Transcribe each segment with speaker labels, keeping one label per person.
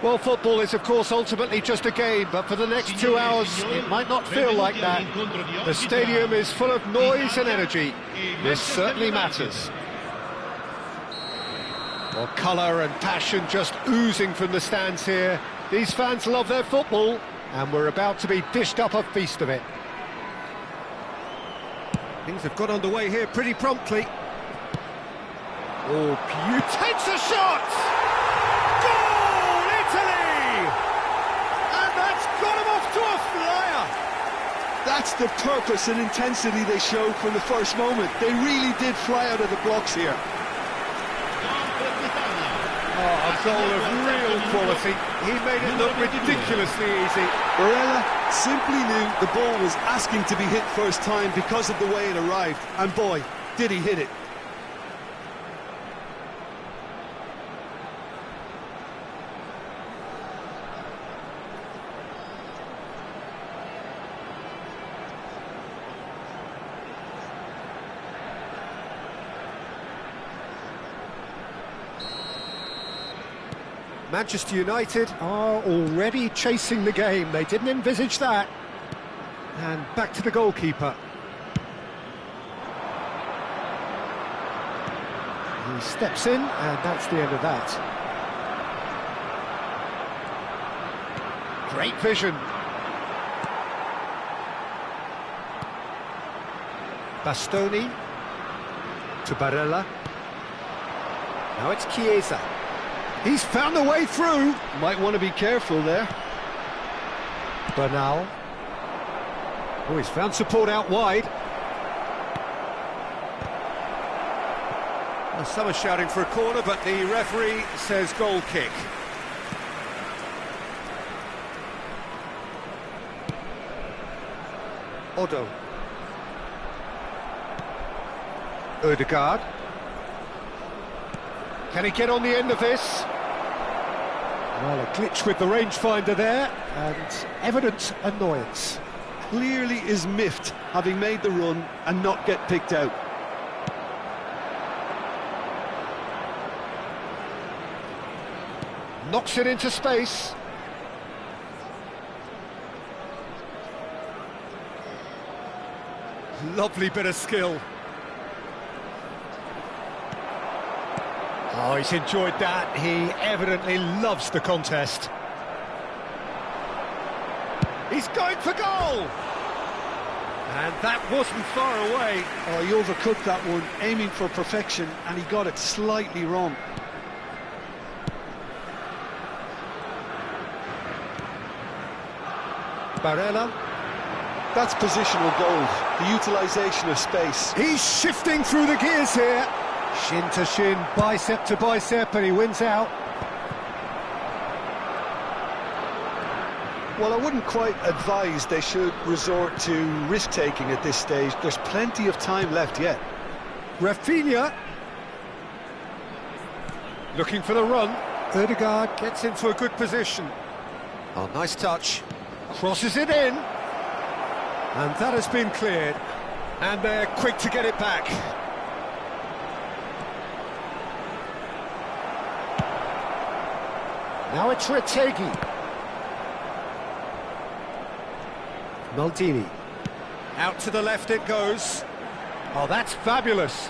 Speaker 1: Well, football is, of course, ultimately just a game, but for the next 2 hours, it might not feel like that. The stadium is full of noise and energy. This certainly matters. Well, colour and passion just oozing from the stands here. These fans love their football, and we're about to be dished up a feast of it. Things have got underway here pretty promptly. Oh, beautiful! Takes a shot! Goal, Italy! And that's got him off to a flyer!
Speaker 2: That's the purpose and intensity they showed from the first moment. They really did fly out of the blocks here.
Speaker 1: Oh, a goal of real quality. He made it look ridiculously easy.
Speaker 2: Barella simply knew the ball was asking to be hit first time because of the way it arrived. And boy, did he hit it.
Speaker 1: Manchester United are already chasing the game. They didn't envisage that. And back to the goalkeeper. He steps in, and that's the end of that. Great vision. Bastoni to Barella. Now it's Chiesa. He's found a way through.
Speaker 2: Might want to be careful there.
Speaker 1: Bernal. Oh, he's found support out wide. Well, some are shouting for a corner, but the referee says goal kick. Odo. Ødegaard. Can he get on the end of this? Well, a glitch with the rangefinder there, and evident annoyance.
Speaker 2: Clearly is miffed, having made the run and not get picked out.
Speaker 1: Knocks it into space. Lovely bit of skill. Oh, he's enjoyed that. He evidently loves the contest. He's going for goal! And that wasn't far away.
Speaker 2: Oh, he overcooked that one, aiming for perfection, and he got it slightly wrong.
Speaker 1: Barella.
Speaker 2: That's positional gold, the utilisation of space.
Speaker 1: He's shifting through the gears here. Shin to shin, bicep to bicep, and he wins out.
Speaker 2: Well, I wouldn't quite advise they should resort to risk-taking at this stage. There's plenty of time left yet.
Speaker 1: Rafinha. Looking for the run. Ødegaard gets into a good position. Oh, nice touch. Crosses it in. And that has been cleared. And they're quick to get it back. Now it's Retegui. Maldini. Out to the left it goes. Oh, that's fabulous.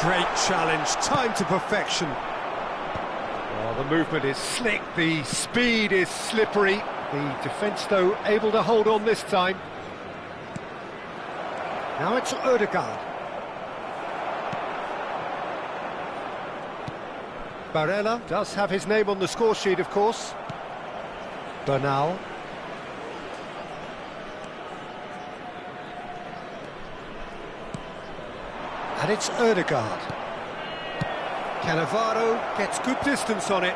Speaker 1: Great challenge, time to perfection. Oh, the movement is slick, the speed is slippery. The defence, though, able to hold on this time. Now it's Ødegaard. Barella does have his name on the score sheet, of course. Bernal. And it's Ødegaard. Cannavaro gets good distance on it.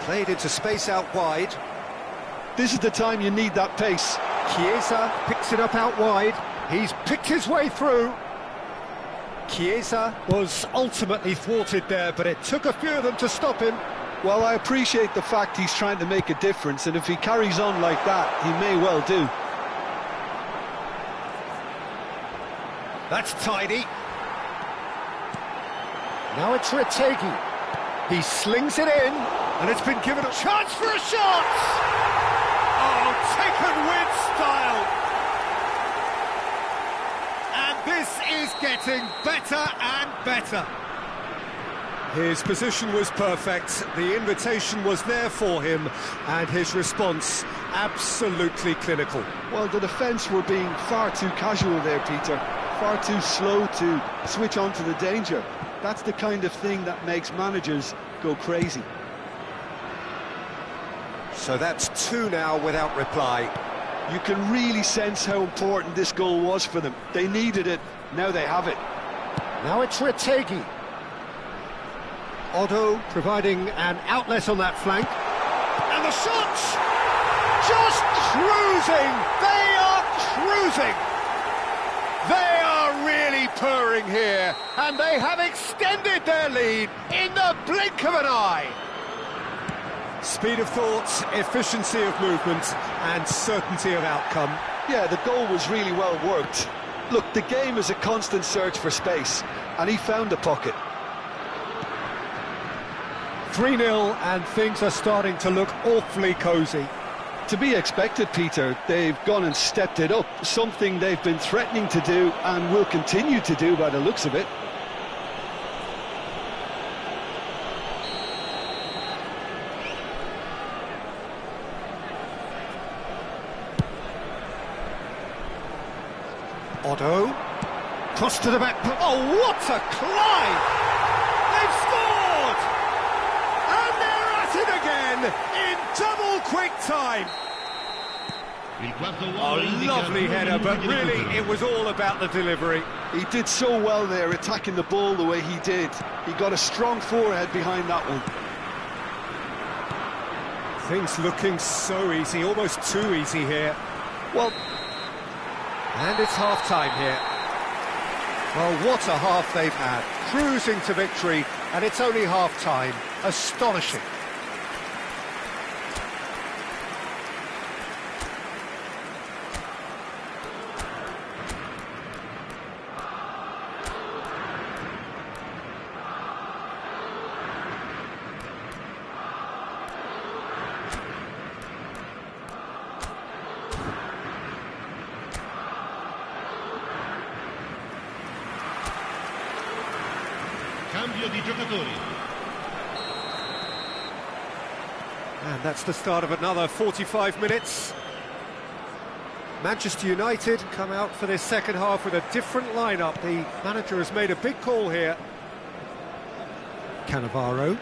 Speaker 1: Played into space out wide.
Speaker 2: This is the time you need that pace.
Speaker 1: Chiesa picks it up out wide. He's picked his way through. Chiesa was ultimately thwarted there, but it took a few of them to stop him.
Speaker 2: Well, I appreciate the fact he's trying to make a difference, and if he carries on like that, he may well do.
Speaker 1: That's tidy. Now it's Retegui. He slings it in, and it's been given a chance for a shot! Oh, taken with style! And this is getting better and better. His position was perfect, the invitation was there for him, and his response absolutely clinical.
Speaker 2: Well, the defence were being far too casual there, Peter. Far too slow to switch on to the danger. That's the kind of thing that makes managers go crazy.
Speaker 1: So that's 2 now without reply.
Speaker 2: You can really sense how important this goal was for them. They needed it, now they have it.
Speaker 1: Now it's Retegi. Otto providing an outlet on that flank. And the shot! Just cruising! They are cruising! They are really purring here, and they have extended their lead in the blink of an eye. Speed of thought, efficiency of movement, and certainty of outcome.
Speaker 2: Yeah, the goal was really well worked. Look, the game is a constant search for space, and he found the pocket.
Speaker 1: 3-0, and things are starting to look awfully cosy.
Speaker 2: To be expected, Peter. They've gone and stepped it up, something they've been threatening to do and will continue to do by the looks of it.
Speaker 1: Otto, cross to the back. Oh, what a climb! They've scored! And they're at it again in double quick time. Oh, lovely header, but really it was all about the delivery.
Speaker 2: He did so well there, attacking the ball the way he did. He got a strong forehead behind that one.
Speaker 1: Things looking so easy, almost too easy here.
Speaker 2: Well,
Speaker 1: and it's half-time here. Well, what a half they've had. Cruising to victory, and it's only half-time. Astonishing.
Speaker 3: Cambio di giocatori.
Speaker 1: And that's the start of another 45 minutes. Manchester United come out for this second half with a different lineup. The manager has made a big call here. Cannavaro.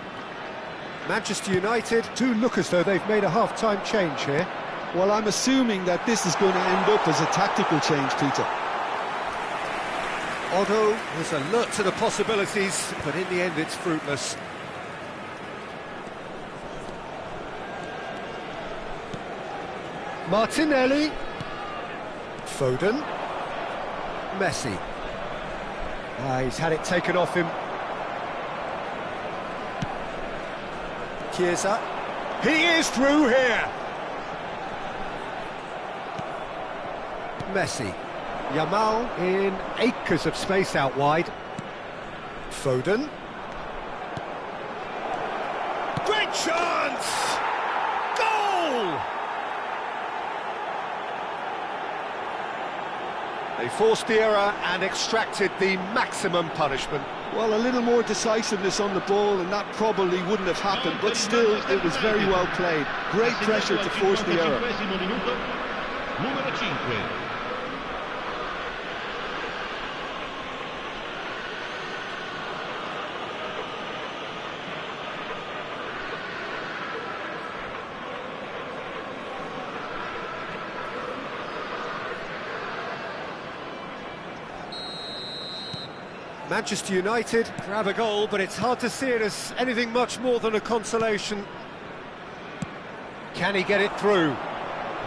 Speaker 1: Manchester United do look as though they've made a half-time change here.
Speaker 2: well, I'm assuming that this is going to end up as a tactical change, Peter.
Speaker 1: Otto was alert to the possibilities, but in the end it's fruitless. Martinelli. Foden. Messi. He's had it taken off him. Chiesa. He is through here. Messi. Yamal in acres of space out wide. Foden. Great chance! Goal! They forced the error and extracted the maximum punishment.
Speaker 2: Well, a little more decisiveness on the ball and that probably wouldn't have happened, but still, it was very well played. Great pressure to force the error.
Speaker 3: Numero 5.
Speaker 1: Manchester United grab a goal, but it's hard to see it as anything much more than a consolation. Can he get it through?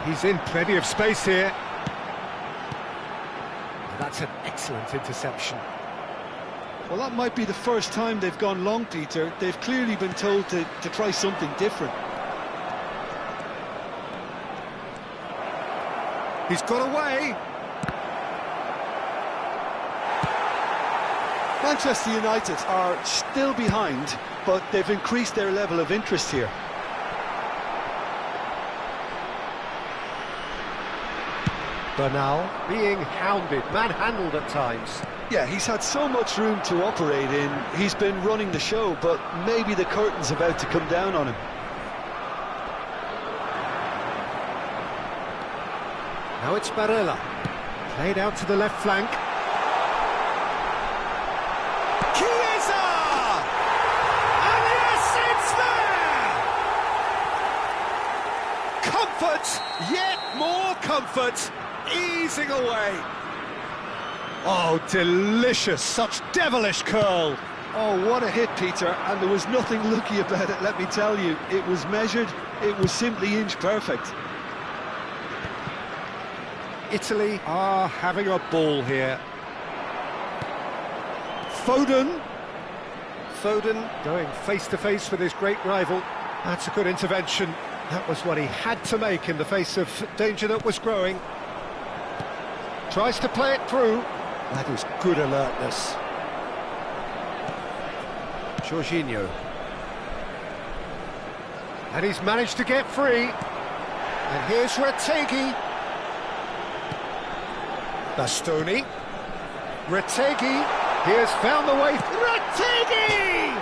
Speaker 1: He's in plenty of space here. That's an excellent interception.
Speaker 2: Well, that might be the first time they've gone long, Peter. They've clearly been told to try something different. He's got away. Manchester United are still behind, but they've increased their level of interest here.
Speaker 1: Bernal being hounded, manhandled at times.
Speaker 2: Yeah, he's had so much room to operate in. He's been running the show, but maybe the curtain's about to come down on him.
Speaker 1: Now it's Barella. Played out to the left flank. Chiesa! And yes, it's there! Comfort, yet more comfort, easing away. Oh, delicious, such devilish curl.
Speaker 2: Oh, what a hit, Peter, and there was nothing lucky about it, let me tell you. It was measured, it was simply inch perfect.
Speaker 1: Italy are having a ball here. Foden going face-to-face with his great rival. That's a good intervention. That was what he had to make in the face of danger that was growing. Tries to play it through. That is good alertness. Jorginho. And he's managed to get free. And here's Retegui. Bastoni. Retegui. He has found the way. Retegui!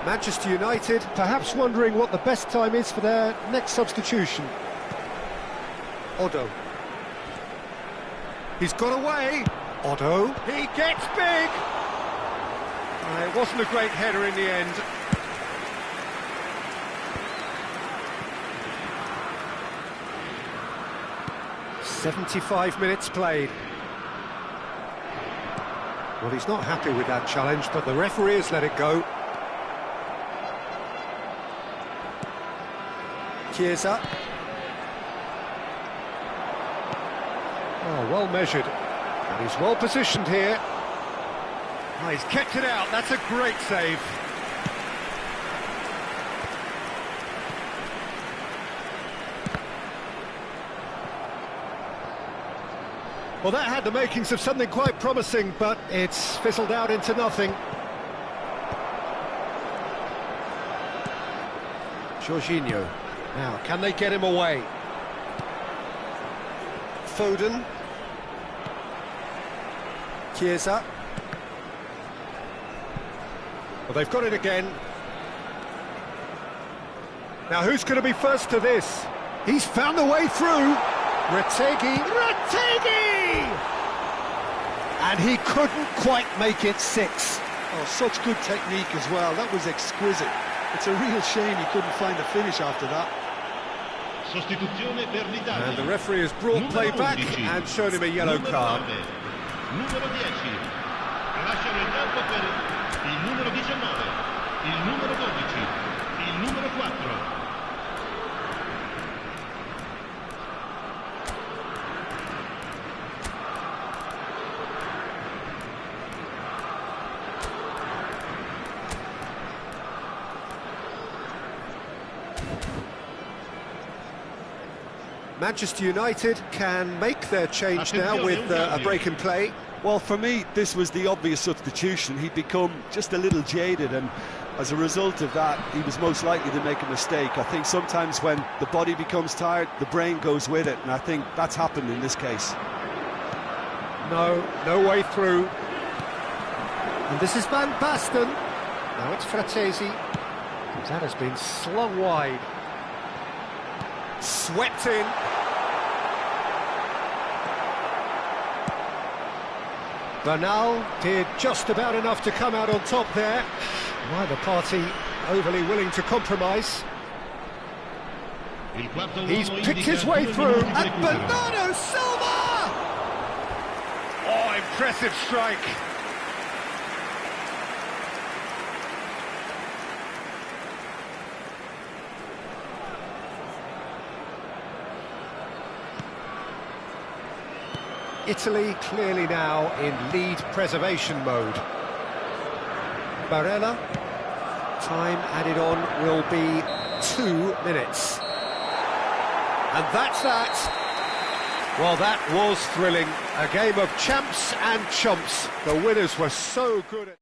Speaker 1: Manchester United perhaps wondering what the best time is for their next substitution. Otto. He's got away. Otto. He gets big. It wasn't a great header in the end. "75 minutes played." Well, he's not happy with that challenge, but the referee has let it go. Chiesa. Oh, well measured. And he's well positioned here. Oh, he's kept it out. That's a great save. Well, that had the makings of something quite promising, but it's fizzled out into nothing. Jorginho. Now, can they get him away? Foden. Chiesa. Well, they've got it again. Now, who's going to be first to this? He's found a way through. Retegui. And he couldn't quite make it 6.
Speaker 2: Oh, such good technique as well. That was exquisite. It's a real shame he couldn't find a finish after that.
Speaker 3: Sostituzione per l'Italia.
Speaker 1: And the referee has brought play back and shown him a yellow card.
Speaker 3: Numero 10. Lasciano il campo per il numero 19, il numero 12, il numero 4.
Speaker 1: Manchester United can make their change now with a break in play.
Speaker 2: Well, for me, this was the obvious substitution. He'd become just a little jaded, and as a result of that, he was most likely to make a mistake. I think sometimes when the body becomes tired, the brain goes with it, and I think that's happened in this case.
Speaker 1: No way through. And this is Van Basten. Now it's Fratesi. That has been slung wide. Swept in. Bernal did just about enough to come out on top there. Neither party overly willing to compromise. He's picked his way through, and Bernardo Silva! Oh, impressive strike. Italy clearly now in lead preservation mode. Barella, time added on will be 2 minutes. And that's that. Well, that was thrilling. A game of champs and chumps. The winners were so good at...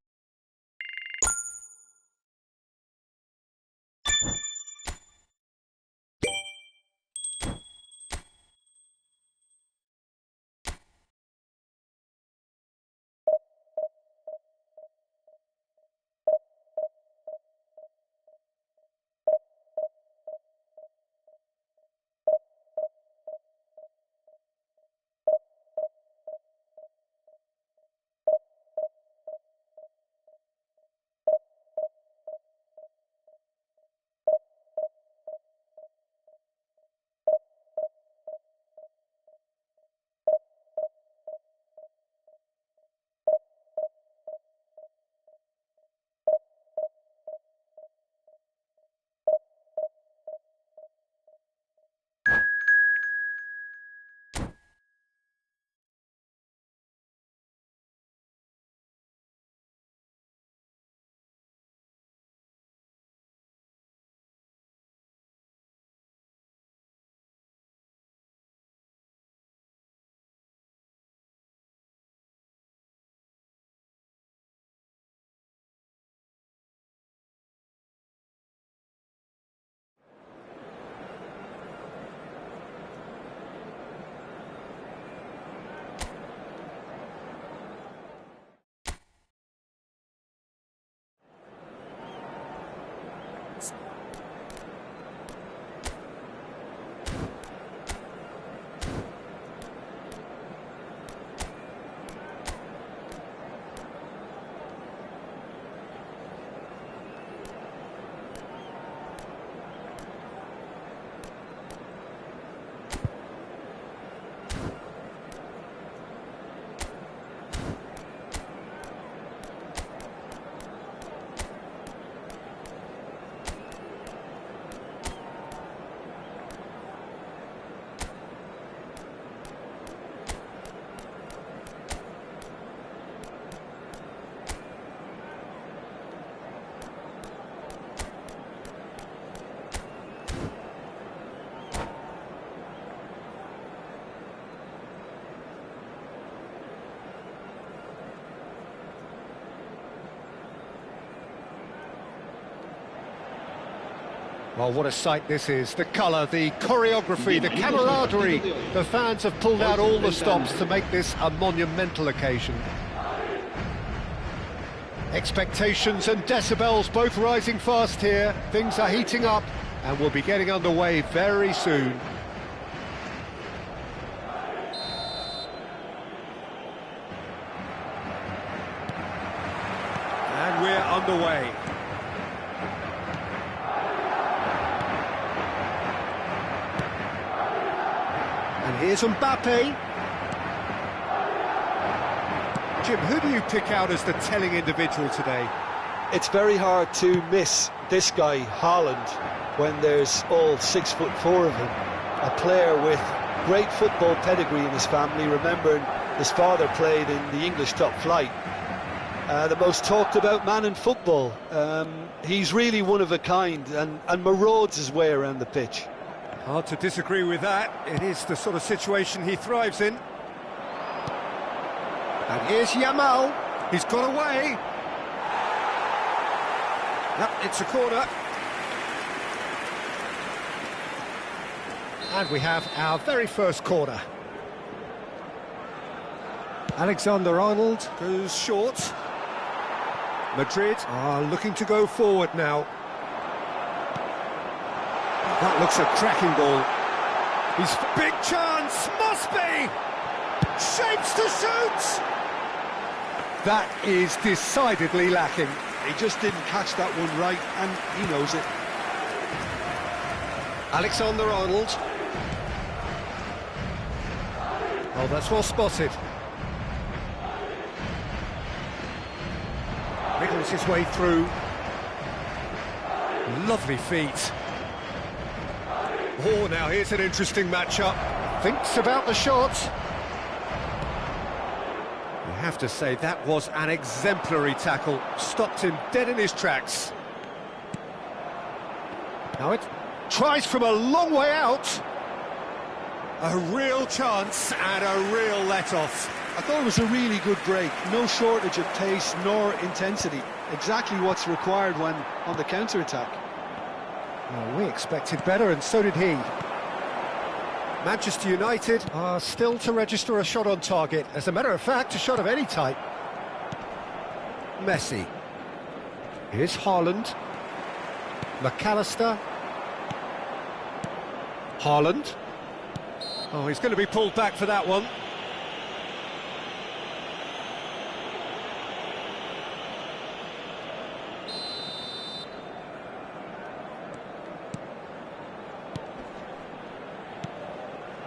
Speaker 1: Well, what a sight this is. The colour, the choreography, the camaraderie. The fans have pulled out all the stops to make this a monumental occasion. Expectations and decibels both rising fast here. Things are heating up and we'll be getting underway very soon. And we're underway. And here's Mbappe. Jim, who do you pick out as the telling individual today?
Speaker 2: It's very hard to miss this guy, Haaland, when there's all 6'4" of him. A player with great football pedigree in his family, remembering his father played in the English top flight. The most talked about man in football. He's really one of a kind and marauds his way around the pitch.
Speaker 1: Hard to disagree with that. It is the sort of situation he thrives in. And here's Yamal. He's got away. Yep, it's a corner. And we have our very first corner. Alexander-Arnold goes short. Madrid are looking to go forward now. That looks a cracking ball. He's big chance, must be! Shapes to shoot! That is decidedly lacking.
Speaker 2: He just didn't catch that one right, and he knows it.
Speaker 1: Alexander-Arnold. Oh, that's well spotted. Wriggles his way through. Lovely feet. Oh, now here's an interesting matchup. Thinks about the shot. You have to say that was an exemplary tackle. Stopped him dead in his tracks. Now it tries from a long way out. A real chance and a real let-off.
Speaker 2: I thought it was a really good break. No shortage of pace nor intensity. Exactly what's required when on the counter-attack.
Speaker 1: Well, we expected better, and so did he. Manchester United are still to register a shot on target. As a matter of fact, a shot of any type. Messi. Here's Haaland. McAllister. Haaland. Oh, he's going to be pulled back for that one.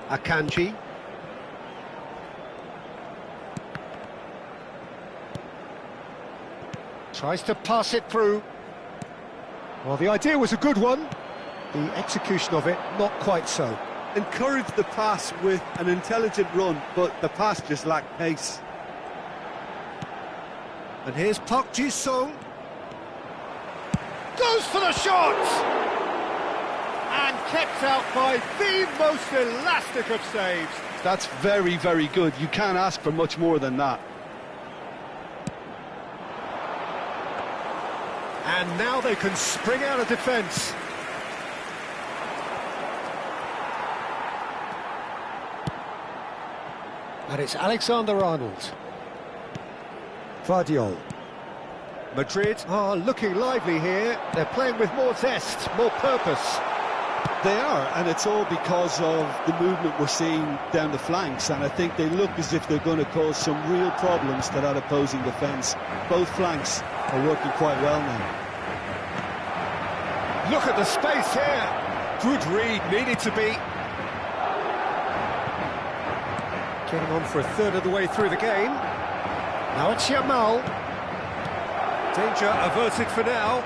Speaker 1: Akanji. Tries to pass it through. Well, the idea was a good one. The execution of it, not quite so.
Speaker 2: Encouraged the pass with an intelligent run, but the pass just lacked pace.
Speaker 1: And here's Park Ji-sung. Goes for the shot! And kept out by the most elastic of saves.
Speaker 2: That's very, very good. You can't ask for much more than that.
Speaker 1: And now they can spring out of defence. And it's Alexander-Arnold. Guardiola. Madrid are looking lively here. They're playing with more zest, more purpose.
Speaker 2: They are, and it's all because of the movement we're seeing down the flanks, and I think they look as if they're going to cause some real problems to that opposing defence. Both flanks are working quite well now.
Speaker 1: Look at the space here. Good read, needed to be. Getting on for a third of the way through the game. Now it's Yamal. Danger averted for now.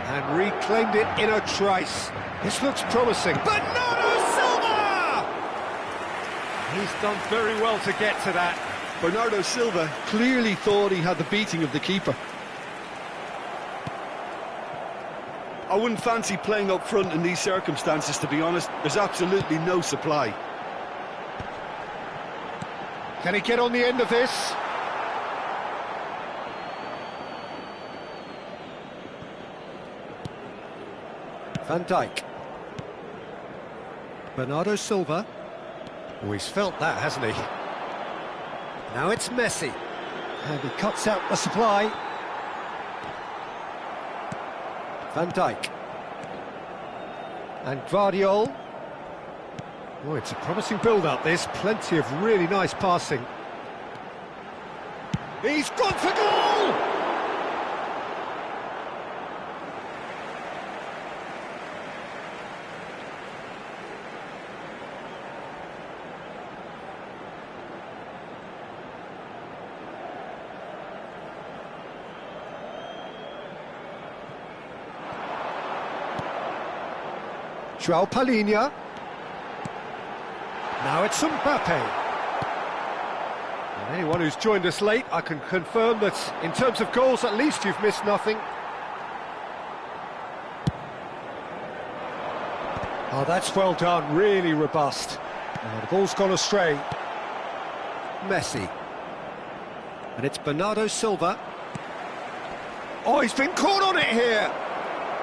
Speaker 1: And reclaimed it in a trice. This looks promising. Bernardo Silva! He's done very well to get to that.
Speaker 2: Bernardo Silva clearly thought he had the beating of the keeper. I wouldn't fancy playing up front in these circumstances, to be honest. There's absolutely no supply.
Speaker 1: Can he get on the end of this? Van Dijk. Bernardo Silva. Oh, he's felt that, hasn't he? Now it's Messi. And he cuts out the supply. Van Dijk. And Guardiola. Oh, it's a promising build-up, this. Plenty of really nice passing. He's gone for goal! João Palhinha. Now it's Mbappe. And anyone who's joined us late, I can confirm that in terms of goals, at least you've missed nothing. Oh, that's well done, really robust. Oh, the ball's gone astray. Messi. And it's Bernardo Silva. Oh, he's been caught on it here.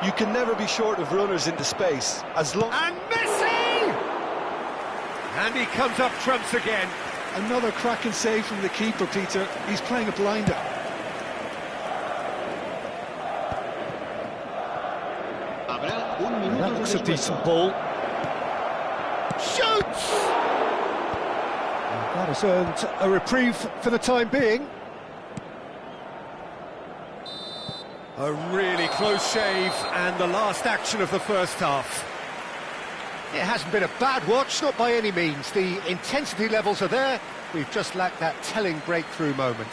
Speaker 2: You can never be short of runners into space, as long...
Speaker 1: And Messi! And he comes up trumps again.
Speaker 2: Another cracking save from the keeper, Peter. He's playing a blinder.
Speaker 1: That looks a decent ball. Shoots! And that has earned a reprieve for the time being. A really close shave, and the last action of the first half. It hasn't been a bad watch, not by any means. The intensity levels are there. We've just lacked that telling breakthrough moment.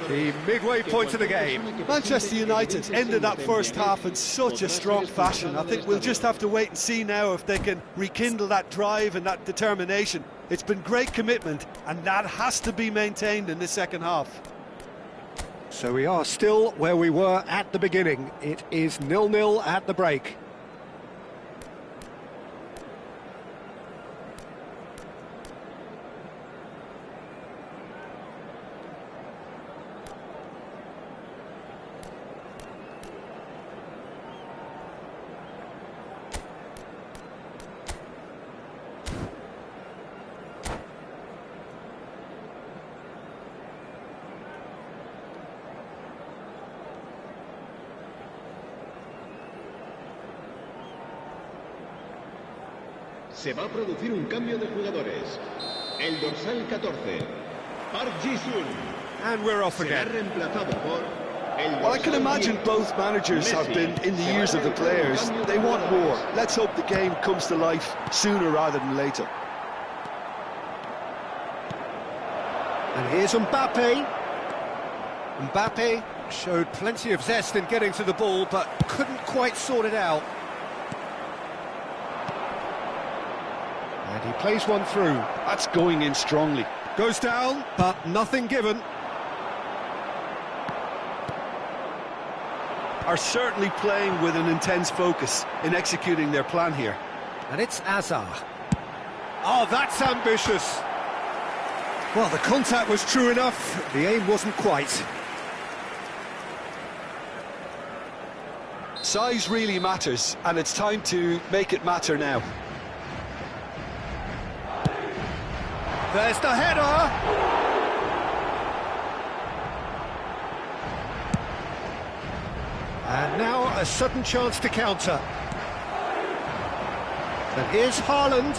Speaker 1: The midway point of the game.
Speaker 2: Manchester United ended that first half in such a strong fashion. I think we'll just have to wait and see now if they can rekindle that drive and that determination. It's been great commitment, and that has to be maintained in the second half.
Speaker 1: So we are still where we were at the beginning. It is 0-0 at the break.
Speaker 3: Se va a producir un cambio de jugadores. El dorsal 14, Park Ji-sun.
Speaker 1: And we're off
Speaker 3: Será
Speaker 1: again.
Speaker 3: reemplazado por el
Speaker 2: Well, I can
Speaker 3: dorsal
Speaker 2: imagine
Speaker 3: 10.
Speaker 2: both managers have been in the ears of the players. They want more. Let's hope the game comes to life sooner rather than later.
Speaker 1: And here's Mbappe. Mbappe showed plenty of zest in getting to the ball, but couldn't quite sort it out. And he plays one through.
Speaker 2: That's going in strongly.
Speaker 1: Goes down, but nothing given.
Speaker 2: Are certainly playing with an intense focus in executing their plan here.
Speaker 1: And it's Azar. Oh, that's ambitious. Well, the contact was true enough. The aim wasn't quite.
Speaker 2: Size really matters, and it's time to make it matter now.
Speaker 1: There's the header. And now a sudden chance to counter. And here's Haaland.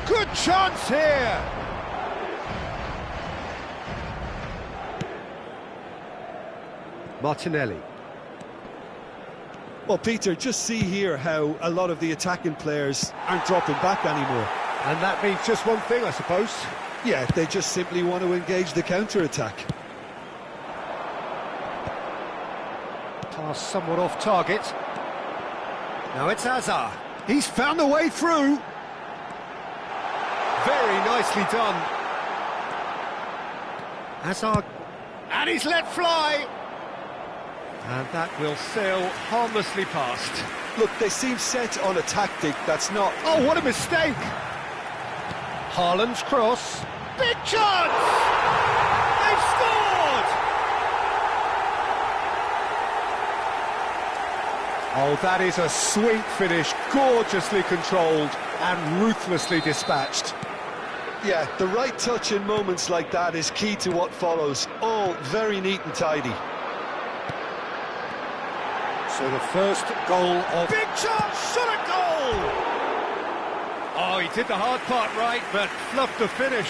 Speaker 1: Good chance here. Martinelli.
Speaker 2: Well, Peter, just see here how a lot of the attacking players aren't dropping back anymore.
Speaker 1: And that means just one thing, I suppose.
Speaker 2: Yeah, they just simply want to engage the counter-attack.
Speaker 1: Pass somewhat off target. Now it's Azar. He's found a way through. Very nicely done. Azar. And he's let fly. And that will sail harmlessly past.
Speaker 2: Look, they seem set on a tactic that's not...
Speaker 1: Oh, what a mistake! Haaland's cross. Big chance! They've scored! Oh, that is a sweet finish, gorgeously controlled and ruthlessly dispatched.
Speaker 2: Yeah, the right touch in moments like that is key to what follows. All very neat and tidy.
Speaker 1: So the first goal of... Big chance, shot at goal! Oh, he did the hard part right, but fluffed the finish.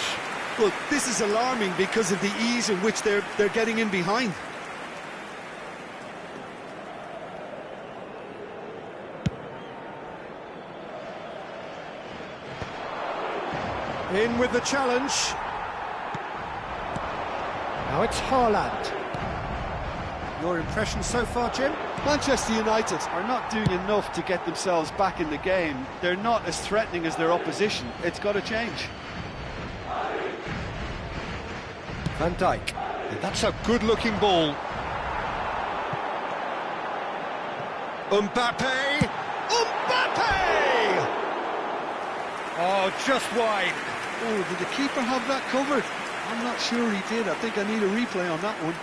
Speaker 2: Well, this is alarming because of the ease in which they're getting in behind.
Speaker 1: In with the challenge. Now it's Haaland. Your impression so far, Jim?
Speaker 2: Manchester United are not doing enough to get themselves back in the game. They're not as threatening as their opposition. It's got to change.
Speaker 1: Van Dijk. And that's a good-looking ball. Mbappe! Mbappe! Oh, just wide.
Speaker 2: Oh, did the keeper have that covered? I'm not sure he did. I think I need a replay on that one.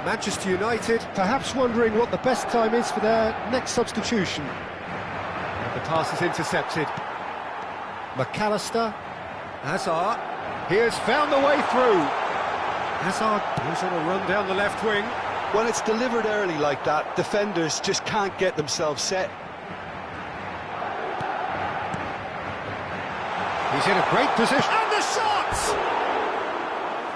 Speaker 1: Manchester United perhaps wondering what the best time is for their next substitution. And the pass is intercepted. McAllister. Hazard. He has found the way through. Hazard goes on a run down the left wing.
Speaker 2: When it's delivered early like that, defenders just can't get themselves set.
Speaker 1: He's in a great position. And the shot!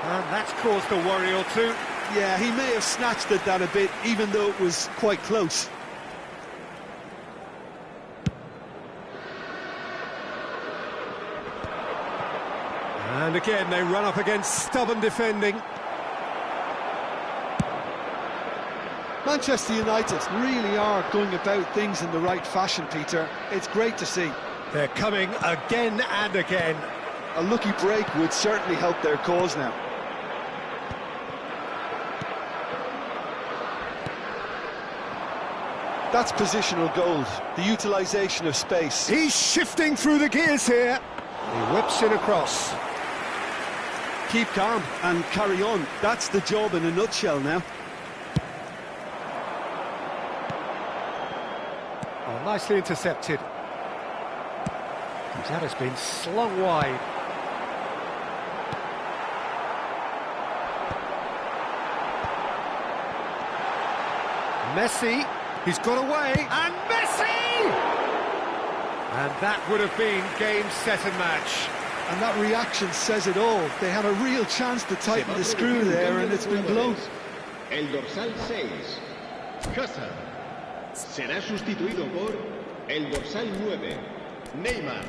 Speaker 1: And that's caused a worry or two.
Speaker 2: Yeah, he may have snatched at that a bit, even though it was quite close.
Speaker 1: And again, they run up against stubborn defending.
Speaker 2: Manchester United really are going about things in the right fashion, Peter. It's great to see.
Speaker 1: They're coming again and again.
Speaker 2: A lucky break would certainly help their cause now. That's positional gold, the utilisation of space.
Speaker 1: He's shifting through the gears here. He whips it across.
Speaker 2: Keep calm and carry on. That's the job in a nutshell now.
Speaker 1: Oh, nicely intercepted. That has been slung wide. Messi, he's got away, and Messi! And that would have been game, set and match.
Speaker 2: And that reaction says it all. They had a real chance to tighten the screw there, and it's been blown.
Speaker 3: El dorsal 6, Hazard, será sustituido por el dorsal 9, Neymar.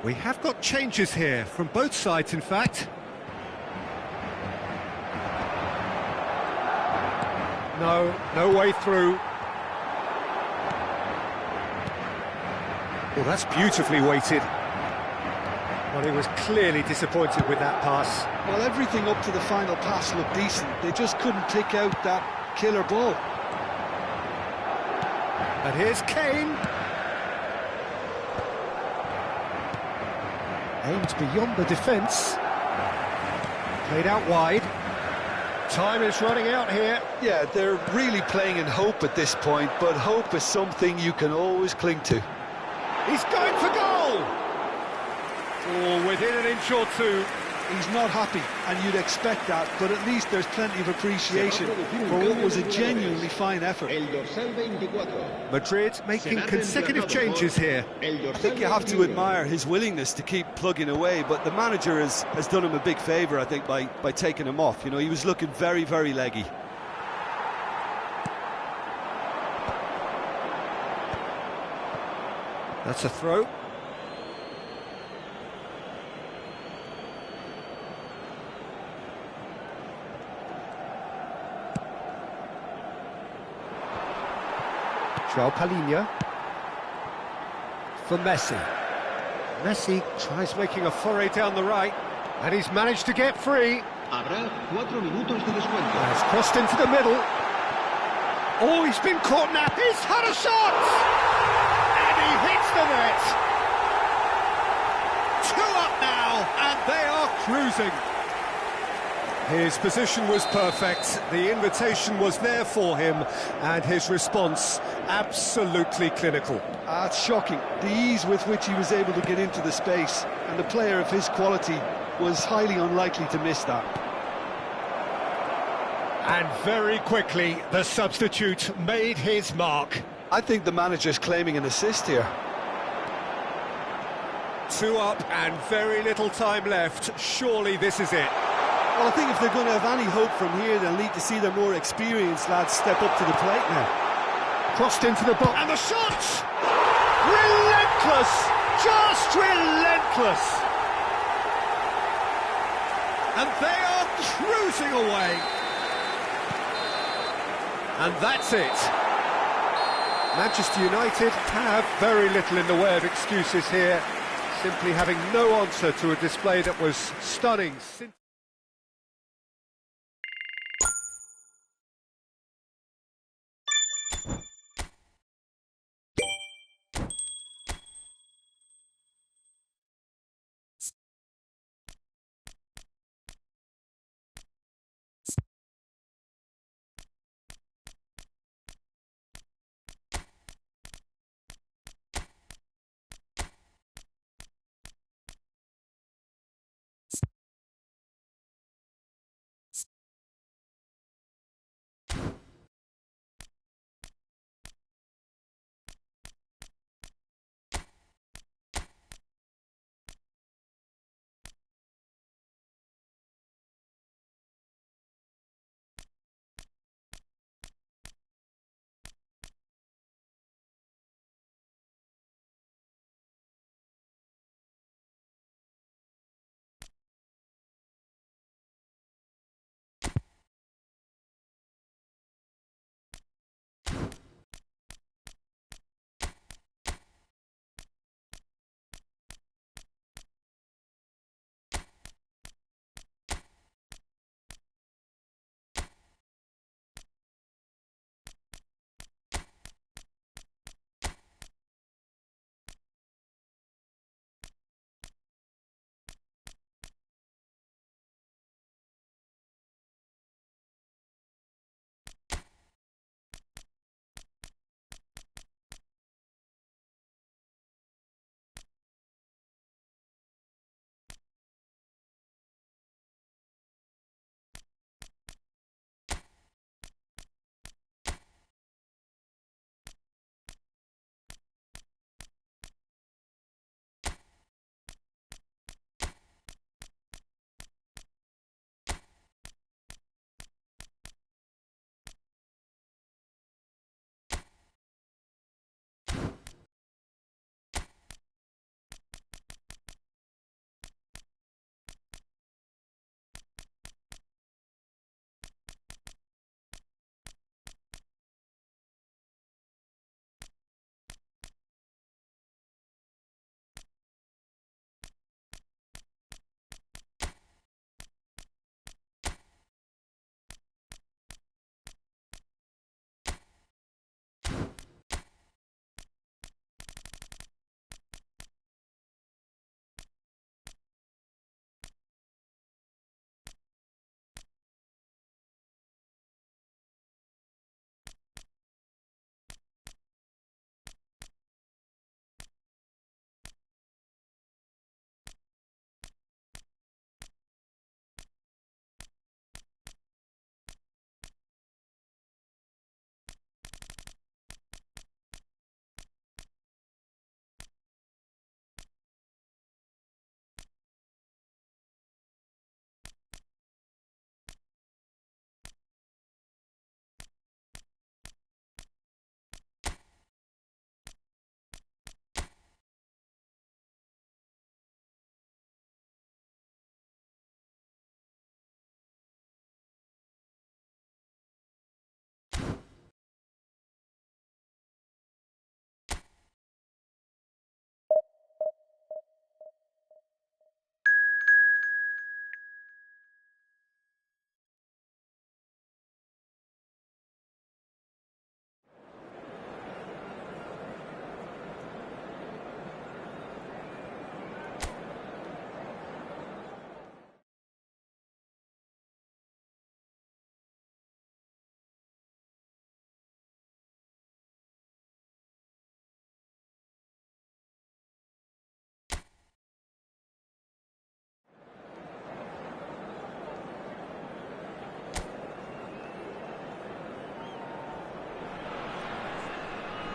Speaker 1: We have got changes here, from both sides in fact. No way through. Well, that's beautifully weighted. Well, he was clearly disappointed with that pass.
Speaker 2: Well, everything up to the final pass looked decent. They just couldn't pick out that killer ball.
Speaker 1: And here's Kane. Aimed beyond the defence. Played out wide. Time is running out here.
Speaker 2: Yeah, they're really playing in hope at this point, but hope is something you can always cling to.
Speaker 1: He's going for goal! Oh, within an inch or two.
Speaker 2: He's not happy, and you'd expect that, but at least there's plenty of appreciation for what was a genuinely fine effort.
Speaker 1: Madrid making consecutive changes here.
Speaker 2: I think you have to admire his willingness to keep plugging away, but the manager has done him a big favour, I think, by taking him off. You know, he was looking very, very leggy.
Speaker 1: That's a throw. João Palhinha for Messi. Messi tries making a foray down the right, and he's managed to get free.
Speaker 3: Habrá 4 minutos de descuento.
Speaker 1: Has crossed into the middle. Oh, he's been caught now. He's had a shot! And he hits the net. 2 up now, and they are cruising. His position was perfect, the invitation was there for him, and his response absolutely clinical.
Speaker 2: It's shocking, the ease with which he was able to get into the space, and the player of his quality was highly unlikely to miss that.
Speaker 1: And very quickly, the substitute made his mark.
Speaker 2: I think the manager's claiming an assist here.
Speaker 1: 2 up and very little time left. Surely this is it.
Speaker 2: Well, I think if they're going to have any hope from here, they'll need to see their more experienced lads step up to the plate now.
Speaker 1: Crossed into the box. And the shot! Relentless! Just relentless! And they are cruising away. And that's it. Manchester United have very little in the way of excuses here, simply having no answer to a display that was stunning.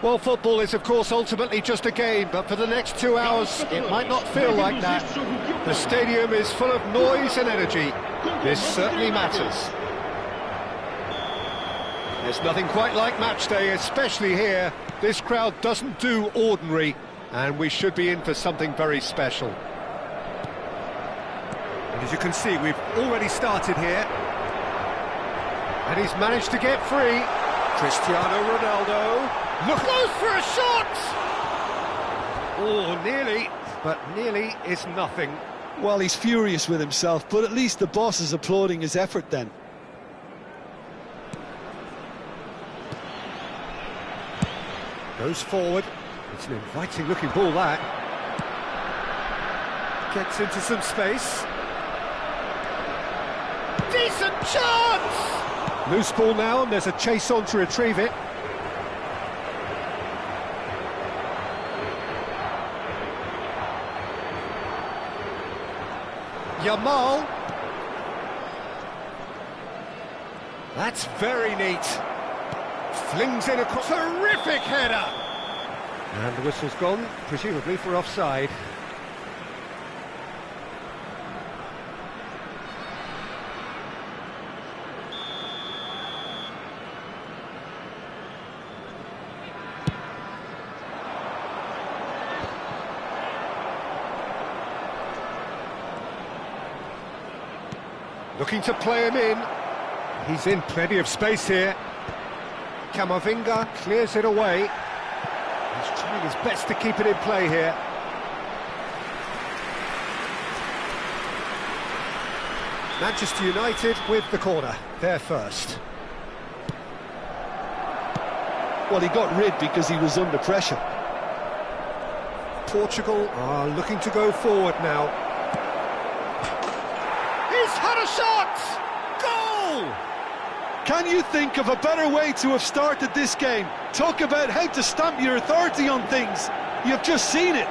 Speaker 1: Well, football is, of course, ultimately just a game, but for the next 2 hours, it might not feel like that. The stadium is full of noise and energy. This certainly matters. There's nothing quite like match day, especially here. This crowd doesn't do ordinary, and we should be in for something very special. And as you can see, we've already started here. And he's managed to get free. Cristiano Ronaldo. Look, goes for a shot! Oh, nearly, but nearly is nothing.
Speaker 2: Well, he's furious with himself, but at least the boss is applauding his effort then.
Speaker 1: Goes forward. It's an inviting-looking ball, that. Gets into some space. Decent chance! Loose ball now, and there's a chase on to retrieve it. Yamal. That's very neat. Flings in a terrific header. And the whistle's gone, presumably for offside. Looking to play him in. He's in plenty of space here. Camavinga clears it away. He's trying his best to keep it in play here. Manchester United with the corner. They're first.
Speaker 2: Well, he got rid because he was under pressure.
Speaker 1: Portugal are looking to go forward now. He's had a shot! Goal!
Speaker 2: Can you think of a better way to have started this game? Talk about how to stamp your authority on things. You've just seen it.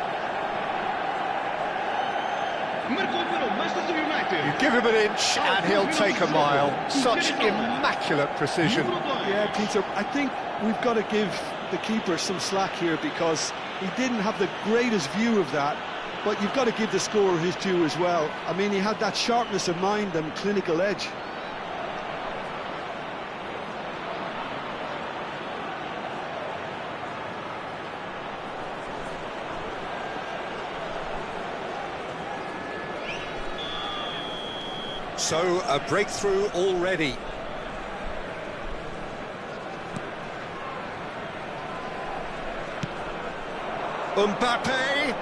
Speaker 1: You give him an inch and he'll take a mile. Such immaculate precision.
Speaker 2: Yeah, Peter, I think we've got to give the keeper some slack here because he didn't have the greatest view of that. But you've got to give the scorer his due as well. I mean, he had that sharpness of mind and clinical edge.
Speaker 1: So, a breakthrough already. Mbappe!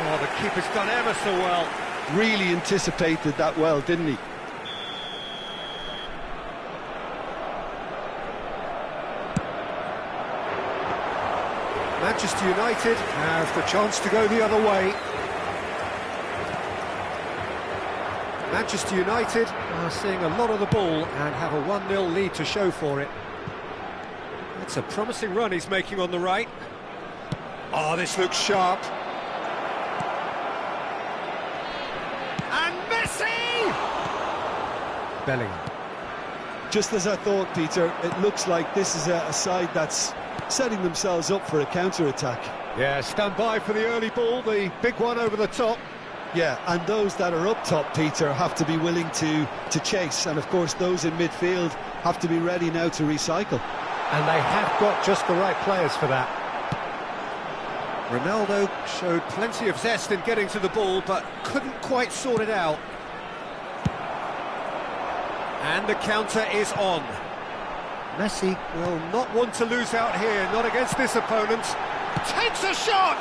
Speaker 1: Oh, the keeper's done ever so well.
Speaker 2: Really anticipated that well, didn't he?
Speaker 1: Manchester United have the chance to go the other way. Manchester United are seeing a lot of the ball and have a 1-0 lead to show for it. It's a promising run he's making on the right. Oh, this looks sharp. And Messi! Bellingham.
Speaker 2: Just as I thought, Peter, it looks like this is a side that's setting themselves up for a counter-attack.
Speaker 1: Yeah, stand by for the early ball, the big one over the top.
Speaker 2: Yeah, and those that are up top, Peter, have to be willing to chase, and of course those in midfield have to be ready now to recycle.
Speaker 1: And they have got just the right players for that. Ronaldo showed plenty of zest in getting to the ball, but couldn't quite sort it out. And the counter is on. Messi will not want to lose out here, not against this opponent. Takes a shot!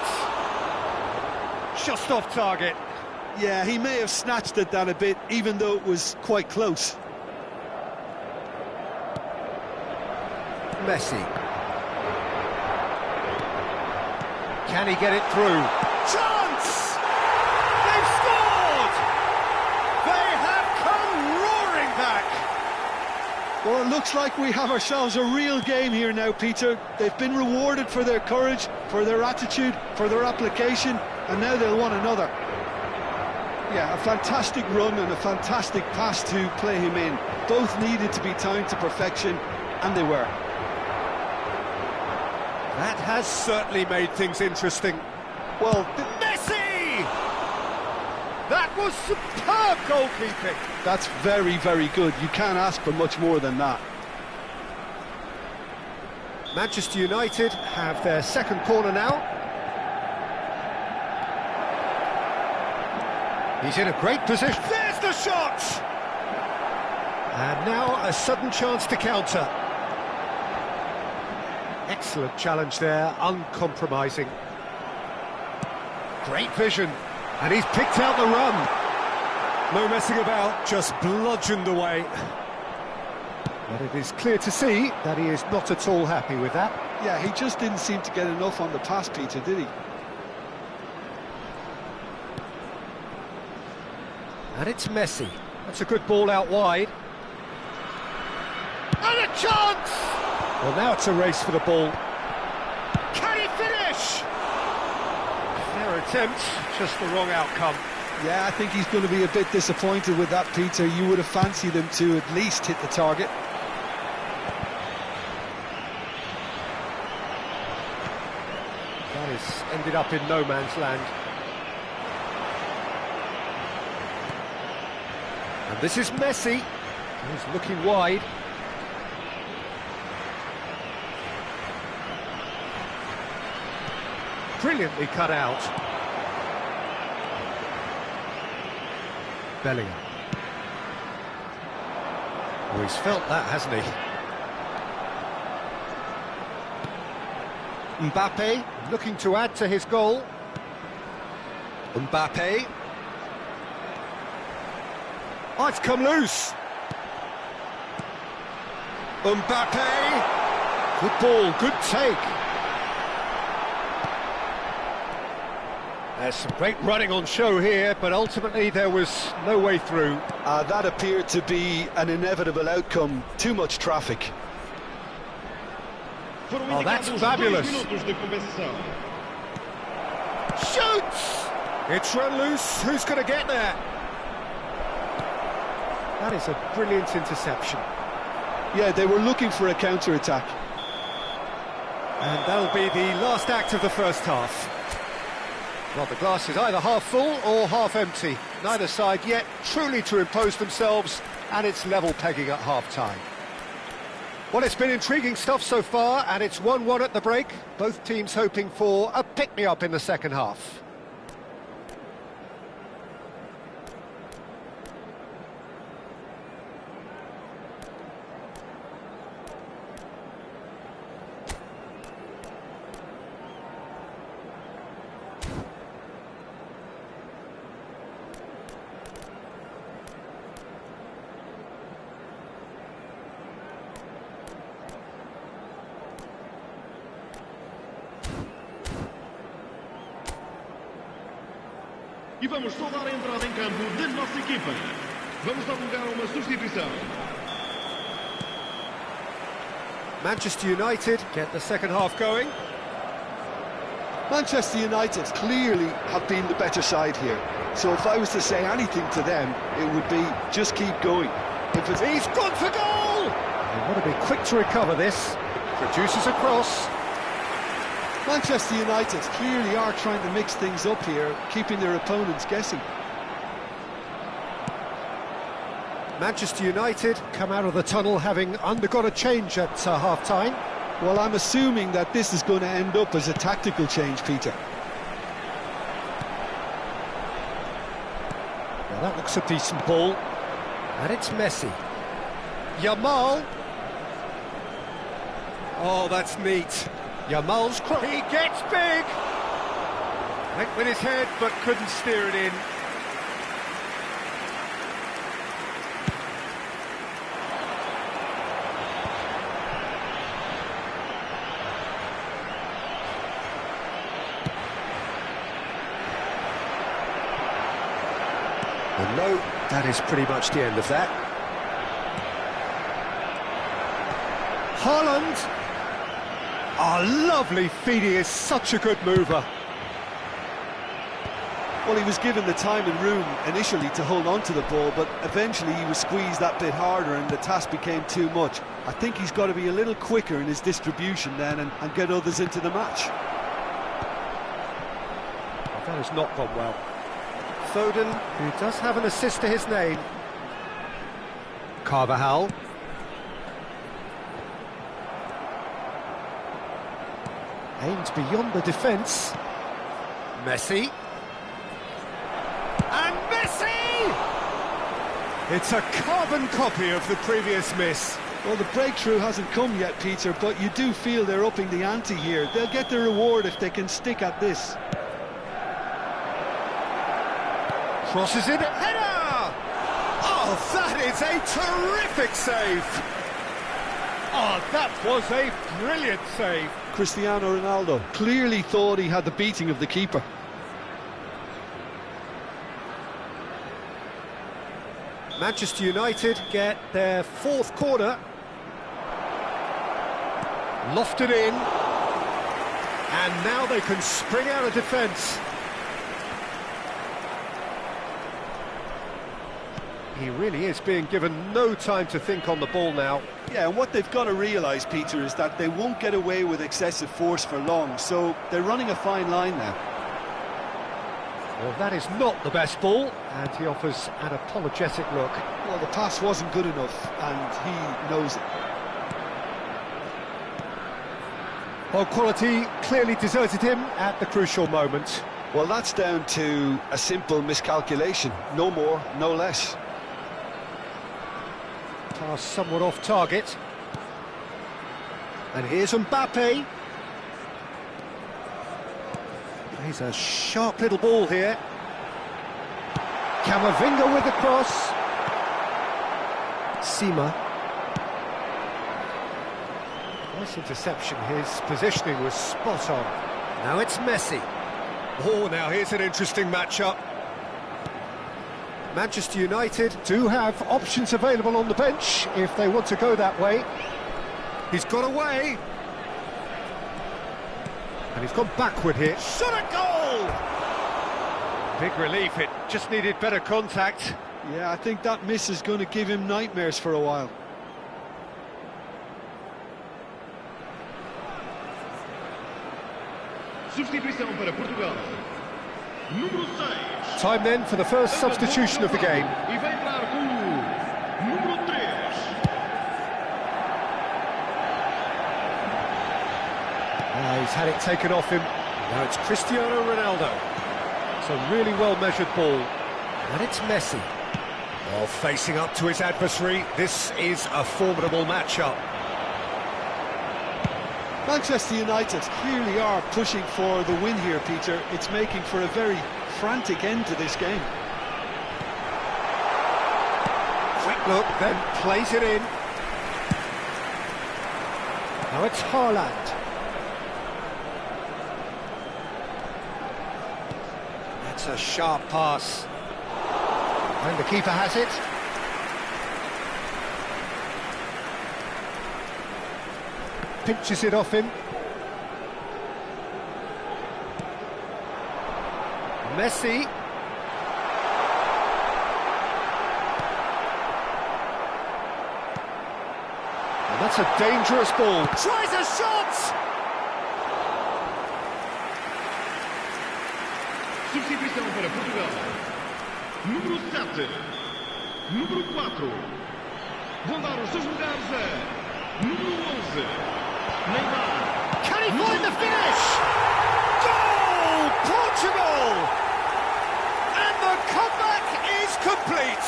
Speaker 1: Just off target.
Speaker 2: Yeah, he may have snatched it down a bit, even though it was quite close.
Speaker 1: Messi. Can he get it through? Chance! They've scored! They have come roaring back!
Speaker 2: Well, it looks like we have ourselves a real game here now, Peter. They've been rewarded for their courage, for their attitude, for their application, and now they'll want another. Yeah, a fantastic run and a fantastic pass to play him in. Both needed to be timed to perfection, and they were.
Speaker 1: That has certainly made things interesting.
Speaker 2: Well,
Speaker 1: Messi! That was superb goalkeeping.
Speaker 2: that's very, very good. You can't ask for much more than that.
Speaker 1: Manchester United have their second corner now. He's in a great position. There's the shot! And now a sudden chance to counter. Excellent challenge there, uncompromising. Great vision, and he's picked out the run. No messing about, just bludgeoned away. But it is clear to see that he is not at all happy with that.
Speaker 2: Yeah, he just didn't seem to get enough on the pass, Peter, did he?
Speaker 1: And it's Messi. That's a good ball out wide. And a chance! Well, now it's a race for the ball. Can he finish? Fair attempt, just the wrong outcome.
Speaker 2: Yeah, I think he's going to be a bit disappointed with that, Peter. You would have fancied him to at least hit the target.
Speaker 1: That has ended up in no man's land. And this is Messi. He's looking wide. Brilliantly cut out. Bellingham. Oh, he's felt that, hasn't he? Mbappe looking to add to his goal. Mbappe. Oh, it's come loose. Mbappe. Good ball, good take. There's some great running on show here, but ultimately there was no way through.
Speaker 2: That appeared to be an inevitable outcome. Too much traffic.
Speaker 1: Oh, that's fabulous. Shoots! It's run loose. Who's going to get there? That is a brilliant interception.
Speaker 2: Yeah, they were looking for a counter-attack.
Speaker 1: And that'll be the last act of the first half. Well, the glass is either half full or half empty. Neither side yet truly to impose themselves, and it's level pegging at half-time. Well, it's been intriguing stuff so far, and it's 1-1 at the break. Both teams hoping for a pick-me-up in the second half.
Speaker 3: E vamos só dar a entrada em campo da nossa equipa. Vamos dar lugar a uma substituição.
Speaker 1: Manchester United get the second half going.
Speaker 2: Manchester United clearly have been the better side here. So if I was to say anything to them, it would be just keep going.
Speaker 1: If it's... He's gone for goal! They want to be quick to recover this. Produces a cross.
Speaker 2: Manchester United clearly are trying to mix things up here, keeping their opponents guessing.
Speaker 1: Manchester United come out of the tunnel having undergone a change at half-time.
Speaker 2: Well, I'm assuming that this is going to end up as a tactical change, Peter.
Speaker 1: Well, that looks a decent ball. And it's Messi. Yamal. Oh, that's neat. Yamal's cross. He gets big. Went with his head, but couldn't steer it in. Well, no, that is pretty much the end of that. Haaland. Oh, lovely feed, he is such a good mover.
Speaker 2: Well, he was given the time and room initially to hold on to the ball, but eventually he was squeezed that bit harder and the task became too much. I think he's got to be a little quicker in his distribution then and get others into the match.
Speaker 1: Well, that has not gone well. Foden, who does have an assist to his name. Carvajal. Aimed beyond the defence. Messi. And Messi! It's a carbon copy of the previous miss.
Speaker 2: Well, the breakthrough hasn't come yet, Peter, but you do feel they're upping the ante here. They'll get their reward if they can stick at this.
Speaker 1: Crosses it, header! Oh, that is a terrific save! Oh, that was a brilliant save.
Speaker 2: Cristiano Ronaldo clearly thought he had the beating of the keeper.
Speaker 1: Manchester United get their fourth corner. Lofted in. And now they can spring out of defence. He really is being given no time to think on the ball now.
Speaker 2: Yeah, and what they've got to realise, Peter, is that they won't get away with excessive force for long, so they're running a fine line now.
Speaker 1: Well, that is not the best ball, and he offers an apologetic look.
Speaker 2: Well, the pass wasn't good enough, and he knows it.
Speaker 1: Well, quality clearly deserted him at the crucial moment.
Speaker 2: Well, that's down to a simple miscalculation. No more, no less.
Speaker 1: Pass somewhat off target. And here's Mbappe. He's a sharp little ball here. Camavinga with the cross. Sima. Nice interception, his positioning was spot on. Now it's Messi. Oh, now here's an interesting matchup. Manchester United do have options available on the bench if they want to go that way. He's got away. And he's gone backward here. Shot a goal! Big relief, it just needed better contact.
Speaker 2: Yeah, I think that miss is going to give him nightmares for a while.
Speaker 3: Substituição para Portugal. Número 6.
Speaker 1: Time then for the first substitution of the game.
Speaker 3: E vai entrar com o número 3.
Speaker 1: He's had it taken off him. Now it's Cristiano Ronaldo. It's a really well-measured ball. And it's Messi. Well, facing up to his adversary, this is a formidable matchup.
Speaker 2: Manchester United clearly are pushing for the win here, Peter. It's making for a very frantic end to this game.
Speaker 1: Quick look, then plays it in. Now it's Haaland. That's a sharp pass. And the keeper has it. Pinches it off him. Messi. And that's a dangerous ball. Tries a shot!
Speaker 3: Substituição para Portugal. Número 7. Número 4. Vão dar os seus lugares a número 11. Neymar.
Speaker 1: Can he find the finish? Goal! Portugal! And the comeback is complete.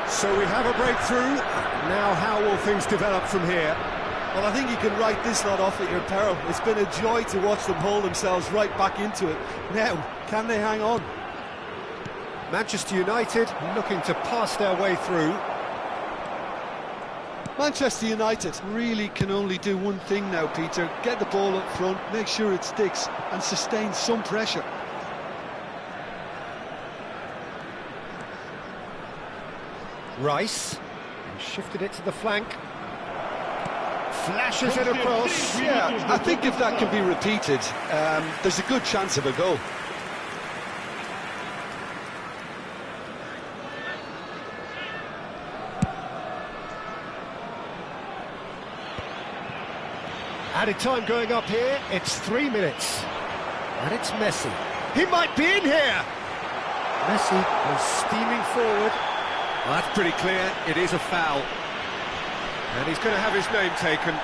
Speaker 1: So we have a breakthrough. Now how will things develop from here?
Speaker 2: Well, I think you can write this lot off at your peril. It's been a joy to watch them haul themselves right back into it. Now, can they hang on?
Speaker 1: Manchester United looking to pass their way through.
Speaker 2: Manchester United really can only do one thing now, Peter. Get the ball up front, make sure it sticks, and sustain some pressure.
Speaker 1: Rice, and shifted it to the flank. Flashes it across.
Speaker 2: Yeah, I think if that can be repeated, there's a good chance of a goal.
Speaker 1: Added time going up here, it's 3 minutes. And it's Messi. He might be in here! Messi is steaming forward. Well, that's pretty clear, it is a foul. And he's going to have his name taken.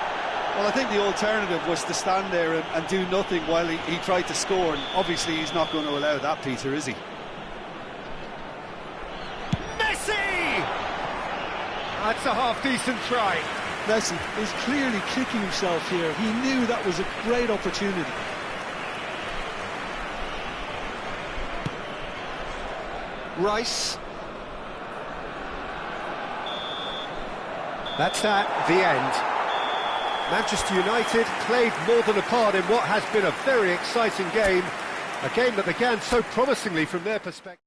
Speaker 2: Well, I think the alternative was to stand there and do nothing while he tried to score, and obviously he's not going to allow that, Peter, is he?
Speaker 1: Messi! That's a half-decent try.
Speaker 4: Messi is clearly kicking himself here. He knew that was a great opportunity.
Speaker 1: Rice. That's that, the end. Manchester United played more than a part in what has been a very exciting game. A game that began so promisingly from their perspective.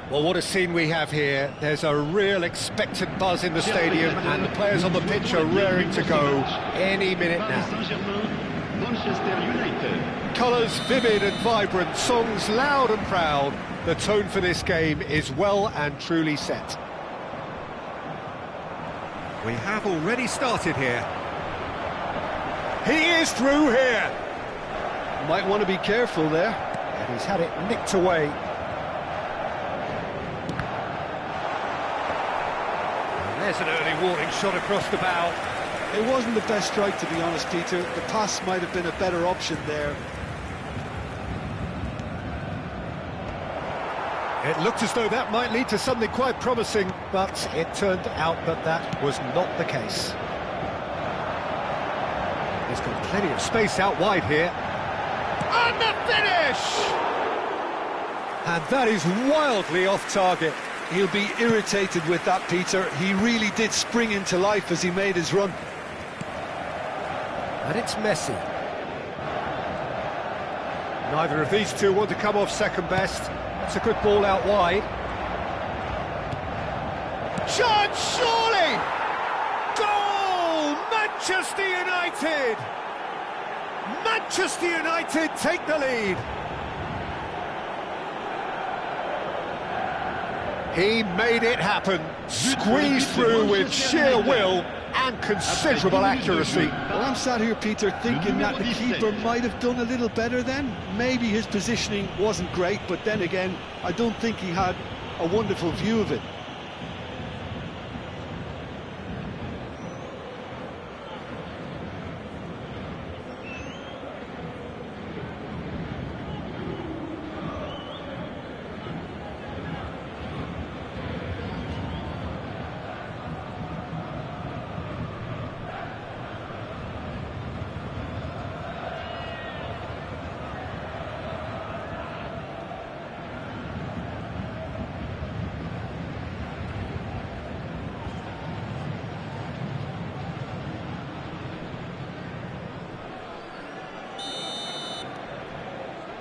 Speaker 1: Well, what a scene we have here. There's a real expectant buzz in the stadium and the players on the pitch are raring to go any minute now. Colours vivid and vibrant, songs loud and proud. The tone for this game is well and truly set. We have already started here. He is through here.
Speaker 2: Might want to be careful there.
Speaker 1: And he's had it nicked away. There's an early warning shot across the bow.
Speaker 4: It wasn't the best strike, to be honest, Peter. The pass might have been a better option there.
Speaker 1: It looked as though that might lead to something quite promising, but it turned out that that was not the case. He's got plenty of space out wide here. And the finish! And that is wildly off target.
Speaker 2: He'll be irritated with that, Peter. He really did spring into life as he made his run.
Speaker 1: And it's Messi. Neither of these two want to come off second best. That's a good ball out wide. Chance, surely! Goal! Manchester United! Manchester United take the lead. He made it happen, squeezed through with sheer will and considerable accuracy.
Speaker 4: Well, I'm sat here, Peter, thinking that the keeper might have done a little better then. Maybe his positioning wasn't great, but then again, I don't think he had a wonderful view of it.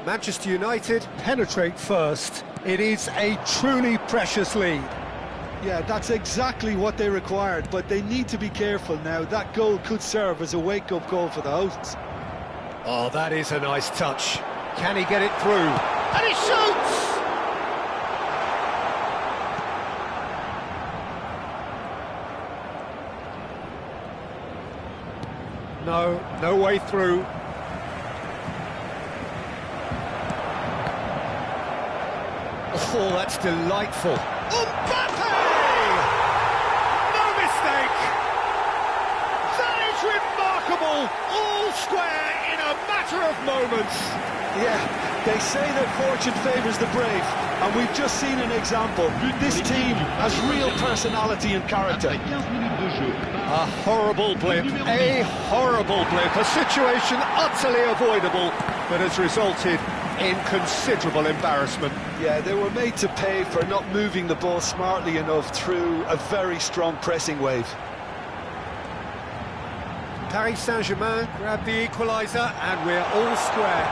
Speaker 1: Manchester United penetrate first. It is a truly precious lead.
Speaker 4: Yeah, that's exactly what they required, but they need to be careful now. That goal could serve as a wake-up call for the hosts.
Speaker 1: Oh, that is a nice touch. Can he get it through? And he shoots! No way through. Oh, that's delightful. Mbappe! No mistake! That is remarkable! All square in a matter of moments.
Speaker 4: Yeah, they say that fortune favours the brave, and we've just seen an example. This team has real personality and character.
Speaker 1: A horrible blip, a horrible blip, a situation utterly avoidable that has resulted in considerable embarrassment.
Speaker 4: Yeah, they were made to pay for not moving the ball smartly enough through a very strong pressing wave.
Speaker 1: Paris Saint-Germain grab the equaliser and we're all square.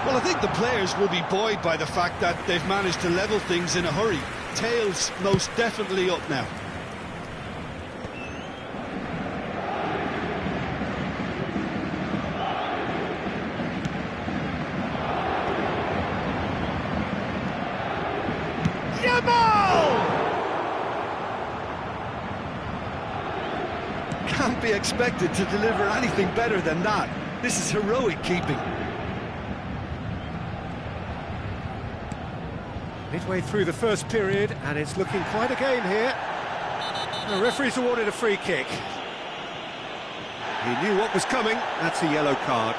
Speaker 4: Well, I think the players will be buoyed by the fact that they've managed to level things in a hurry. Tails most definitely up now. Can't be expected to deliver anything better than that. This is heroic keeping.
Speaker 1: Midway through the first period, and it's looking quite a game here. The referee's awarded a free kick. He knew what was coming. That's a yellow card.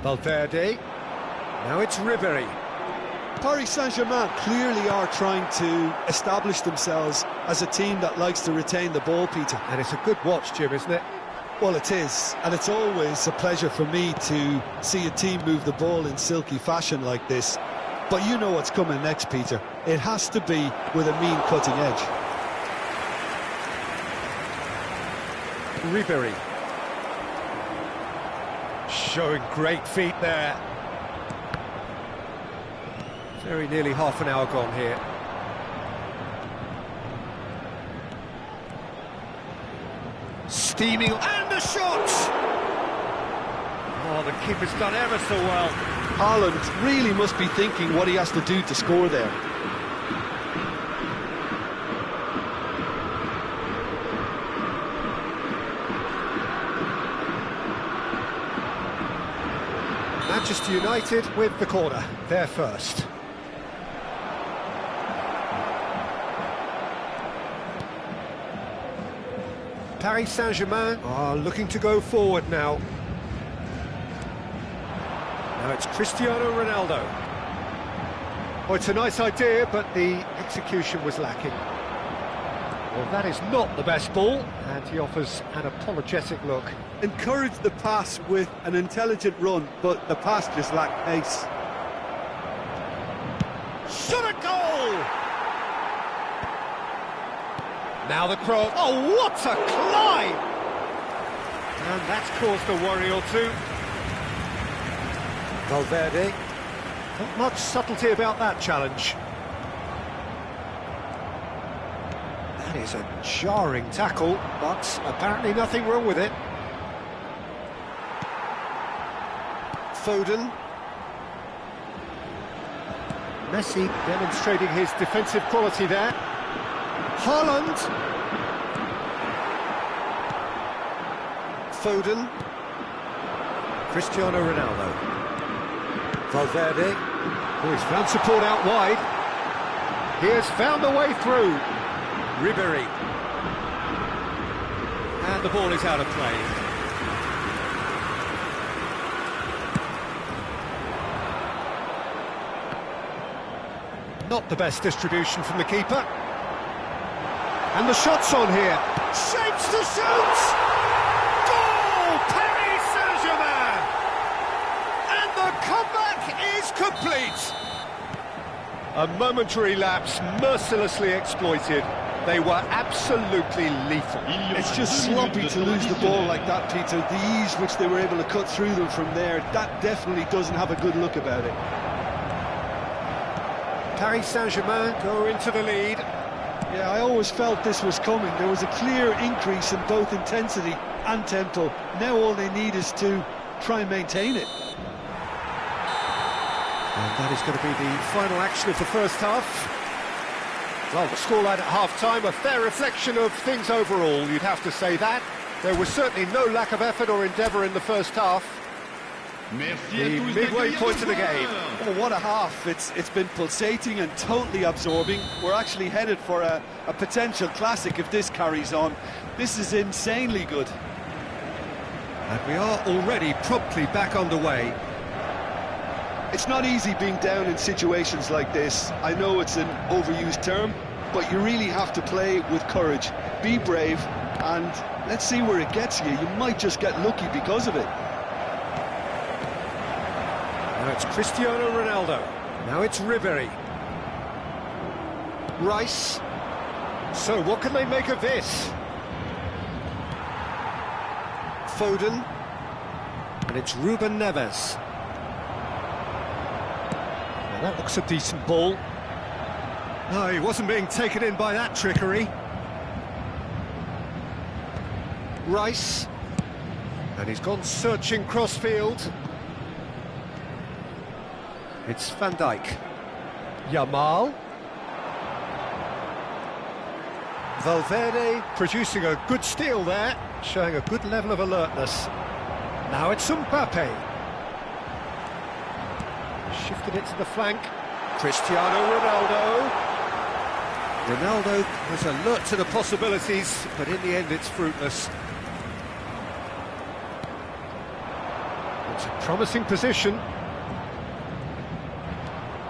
Speaker 1: Valverde. Now it's Ribéry.
Speaker 4: Paris Saint-Germain clearly are trying to establish themselves as a team that likes to retain the ball, Peter.
Speaker 1: And it's a good watch, Jim, isn't it?
Speaker 4: Well, it is, and it's always a pleasure for me to see a team move the ball in silky fashion like this. But you know what's coming next, Peter. It has to be with a mean cutting edge.
Speaker 1: Ribéry. Showing great feet there. Very nearly half an hour gone here. Steaming, and the shot! Oh, the keeper's done ever so well.
Speaker 4: Haaland really must be thinking what he has to do to score there.
Speaker 1: Manchester United with the corner, they're first. Paris Saint-Germain are looking to go forward now. Now it's Cristiano Ronaldo. Oh, it's a nice idea, but the execution was lacking. Well, that is not the best ball, and he offers an apologetic look.
Speaker 4: Encouraged the pass with an intelligent run, but the pass just lacked pace.
Speaker 1: Shot a goal! Now the cross. Oh, what a climb! And that's caused a worry or two. Valverde. Not much subtlety about that challenge. That is a jarring tackle, but apparently nothing wrong with it. Foden. Messi demonstrating his defensive quality there. Haaland. Foden. Cristiano Ronaldo. Valverde. Oh, he's found support out wide. He has found the way through. Ribéry. And the ball is out of play. Not the best distribution from the keeper. And the shot's on here. Shapes to shoot! Goal! Paris Saint-Germain! And the comeback is complete. A momentary lapse mercilessly exploited. They were absolutely lethal.
Speaker 4: It's just sloppy to lose the ball like that, Peter. The ease which they were able to cut through them from there, that definitely doesn't have a good look about it.
Speaker 1: Paris Saint-Germain go into the lead.
Speaker 4: Yeah, I always felt this was coming. There was a clear increase in both intensity and tempo. Now all they need is to try and maintain it.
Speaker 1: And that is going to be the final action of the first half. Well, the scoreline at half-time, a fair reflection of things overall, you'd have to say that. There was certainly no lack of effort or endeavour in the first half. The midway point of the game.
Speaker 2: Oh, what a half. It's been pulsating and totally absorbing. We're actually headed for a potential classic if this carries on. This is insanely good.
Speaker 1: And we are already promptly back underway.
Speaker 2: It's not easy being down in situations like this. I know it's an overused term, but you really have to play with courage. Be brave, and let's see where it gets you. You might just get lucky because of it.
Speaker 1: Now it's Cristiano Ronaldo. Now it's Ribery. Rice. So what can they make of this? Foden. And it's Ruben Neves. Now that looks a decent ball. No, he wasn't being taken in by that trickery. Rice. And he's gone searching cross-field. It's Van Dijk. Yamal. Valverde producing a good steal there, showing a good level of alertness. Now it's Mbappe. Shifted it to the flank. Cristiano Ronaldo. Ronaldo was alert to the possibilities, but in the end it's fruitless. It's a promising position.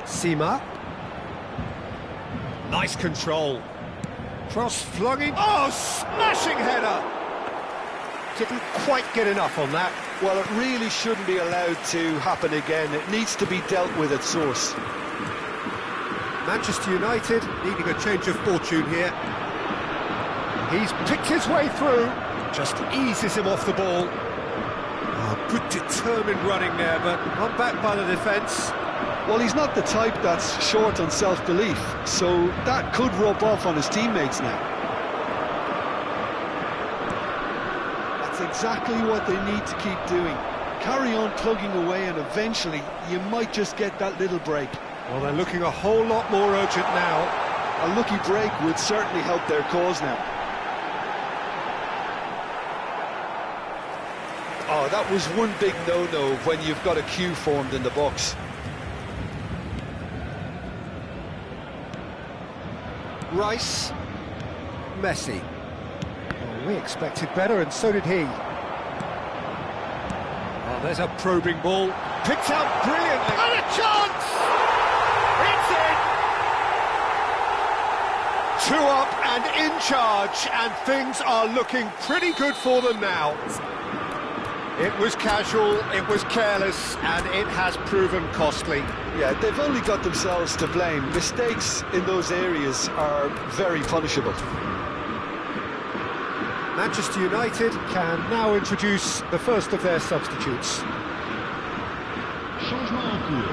Speaker 1: Sima. Nice control. Cross flung in. Oh, smashing header! Didn't quite get enough on that.
Speaker 2: Well, it really shouldn't be allowed to happen again. It needs to be dealt with at source.
Speaker 1: Manchester United needing a change of fortune here. He's picked his way through. Just eases him off the ball. Oh, good determined running there, but not back by the defence.
Speaker 2: Well, he's not the type that's short on self-belief, so that could rub off on his teammates now. That's exactly what they need to keep doing. Carry on plugging away, and eventually you might just get that little break.
Speaker 1: Well, they're looking a whole lot more urgent now.
Speaker 2: A lucky break would certainly help their cause now. Oh, that was one big no-no when you've got a queue formed in the box.
Speaker 1: Rice. Messi. Well, we expected better, and so did he. Oh, there's a probing ball. Picked out brilliantly. And a chance! It's in! 2 up and in charge, and things are looking pretty good for them now. It was casual, it was careless, and it has proven costly.
Speaker 2: Yeah, they've only got themselves to blame. Mistakes in those areas are very punishable.
Speaker 1: Manchester United can now introduce the first of their substitutes.
Speaker 3: Changement en cours.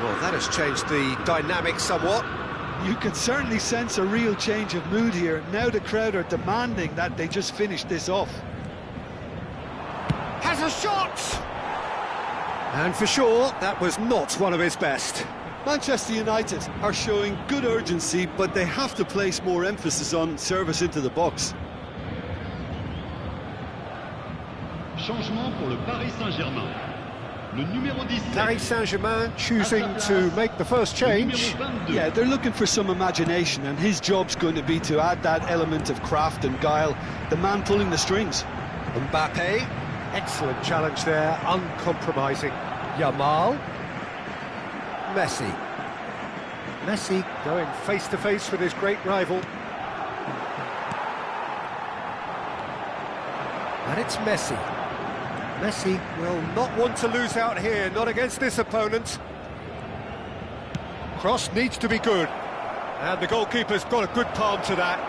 Speaker 1: Well, that has changed the dynamic somewhat.
Speaker 2: You can certainly sense a real change of mood here. Now the crowd are demanding that they just finish this off.
Speaker 1: Has a shot! And for sure, that was not one of his best.
Speaker 2: Manchester United are showing good urgency, but they have to place more emphasis on service into the box.
Speaker 3: Changement pour le Paris Saint-Germain. Le numéro 17.
Speaker 1: Paris Saint-Germain choosing to make the first change.
Speaker 2: Yeah, they're looking for some imagination, and his job's going to be to add that element of craft and guile, the man pulling the strings.
Speaker 1: Mbappe, excellent challenge there, uncompromising. Yamal. Messi. Messi going face-to-face with his great rival. And it's Messi. Messi will not want to lose out here, not against this opponent. Cross needs to be good. And the goalkeeper's got a good palm to that.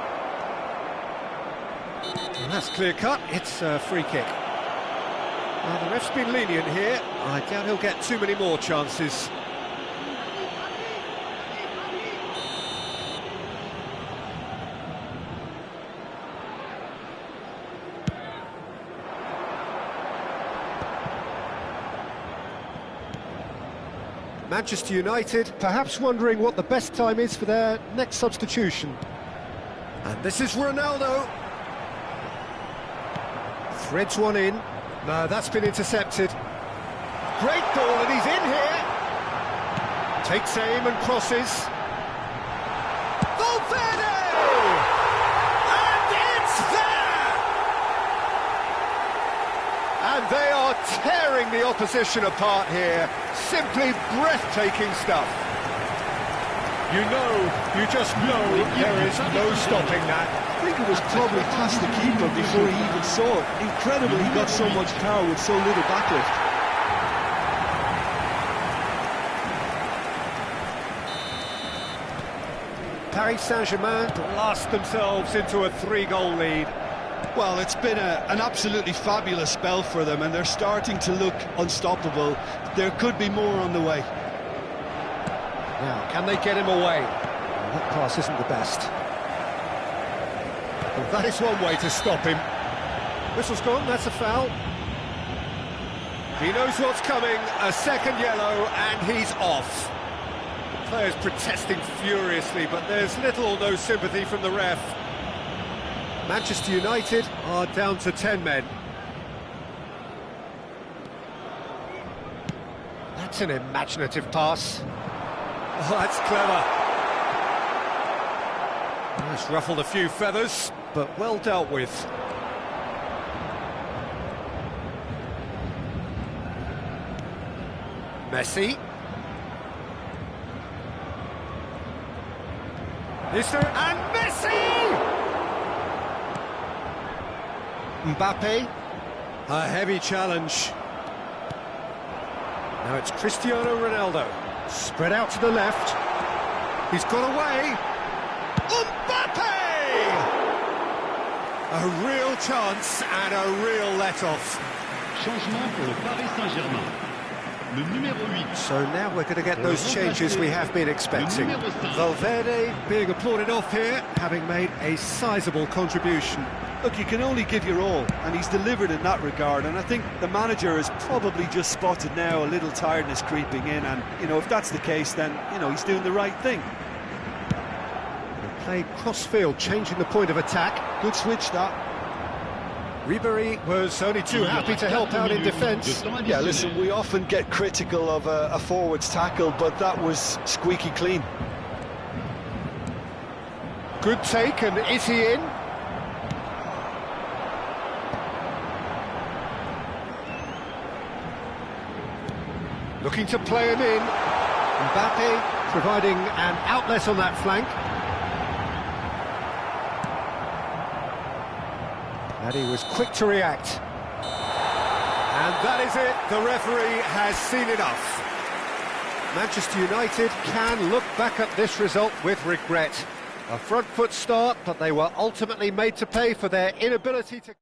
Speaker 1: And that's clear-cut, it's a free kick. Now, the ref's been lenient here. I doubt he'll get too many more chances. Manchester United perhaps wondering what the best time is for their next substitution. And this is Ronaldo. Threads one in. No, that's been intercepted. Great ball, and he's in here. Takes aim and crosses. Valverde! And it's there! And they are tearing the opposition apart here. Simply breathtaking stuff. You just know there is no stopping that.
Speaker 2: I think it was probably past the keeper before he even saw it. Incredible, he got so much power with so little backlift.
Speaker 1: Paris Saint-Germain blast themselves into a 3-goal lead.
Speaker 4: Well, it's been an absolutely fabulous spell for them, and they're starting to look unstoppable. There could be more on the way.
Speaker 1: Now, can they get him away? Well, that pass isn't the best. Well, that is one way to stop him. Whistle's gone, that's a foul. He knows what's coming, a second yellow, and he's off. The players protesting furiously, but there's little or no sympathy from the ref. Manchester United are down to 10 men. That's an imaginative pass. Oh, that's clever. That's ruffled a few feathers, but well dealt with. Messi. And Messi! Mbappe. A heavy challenge. Now it's Cristiano Ronaldo. Spread out to the left. He's got away. Mbappe! A real chance and a real let-off.
Speaker 3: Changement pour le Paris Saint-Germain. Le numéro 8.
Speaker 1: So now we're going to get those changes we have been expecting. Valverde being applauded off here, having made a sizable contribution.
Speaker 2: Look, you can only give your all, and he's delivered in that regard, and I think the manager has probably just spotted now a little tiredness creeping in, and, you know, if that's the case, then, you know, he's doing the right thing.
Speaker 1: They play cross-field, changing the point of attack.
Speaker 4: Good switch, that.
Speaker 1: Ribéry was only too happy to help out in defence.
Speaker 4: Yeah, listen, we often get critical of a forward's tackle, but that was squeaky clean.
Speaker 1: Good take, and is he in? Looking to play him in. Mbappe providing an outlet on that flank. And he was quick to react. And that is it. The referee has seen enough. Manchester United can look back at this result with regret. A front foot start, but they were ultimately made to pay for their inability to...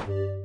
Speaker 5: You